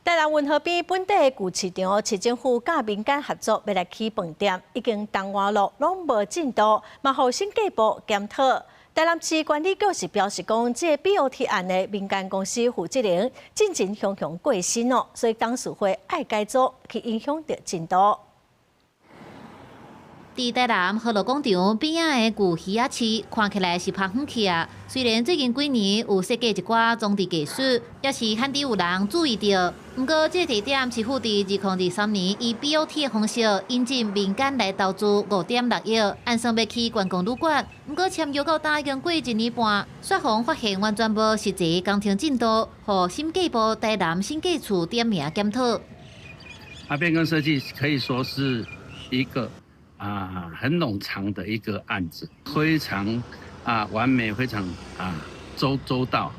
台南運河邊本地的舊市場，市政府甲民間合作要來起飯店，已經同外路攏無進度，嘛互審計部檢討。台南市管理局是表示講，這個 BOT 案的民間公司負責人進前向過身哦，所以董事會愛改組，去影響到進度。佇台南河樂廣場邊仔的舊魚仔市，看起來是拍遠去啊。雖然最近幾年有設計一寡裝置技術，也是罕有有人注意到。不過，這個地點市府佇2023年以 BOT 的方式引進民間來投資5.6億，按算要起觀光旅館。不過，簽約到答應過1年半，雪紅發現完全無實際工程進度，予審計部台南審計處點名檢討。變更設計可以說是一個很冗長的一個案子，非常完美，非常周到，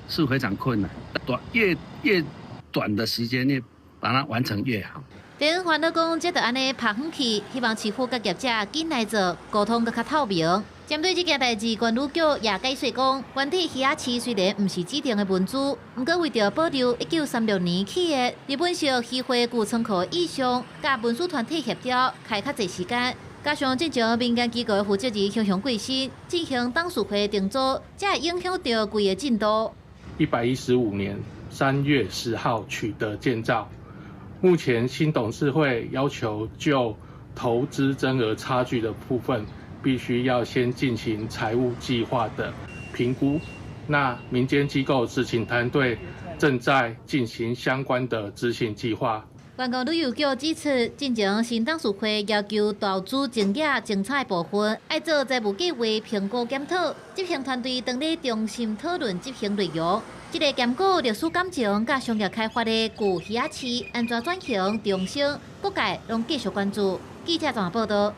是非常困難。越短的時間內把它完成越好。等煩惱講，這就安尼拍遠去，希望市府甲業者緊來做，溝通更較透明。針對這件代誌，管理局也解釋講，原體魚仔市雖然不是指定的文資，不過為着保留1936年起的日本式魚貨舊倉庫意向，甲文書團體協調，開較濟時間，加上進前民間機構的負責人向過身，進行董事會定組，才會影響到規個進度。115年3月10號取得建造，目前新董事會要求就投資增額差距的部分，必須要先進行財務計劃的評估。那民間機構執行團隊正在進行相關的執行計劃。觀光旅遊局指出，進前新董事會要求投資競業競採部分，愛做財務計劃評估檢討。執行團隊當日中心討論執行內容。這個檢討歷史感情甲商業開發的舊魚仔市安怎轉型重生，各界攏繼續關注。記者綜合報道。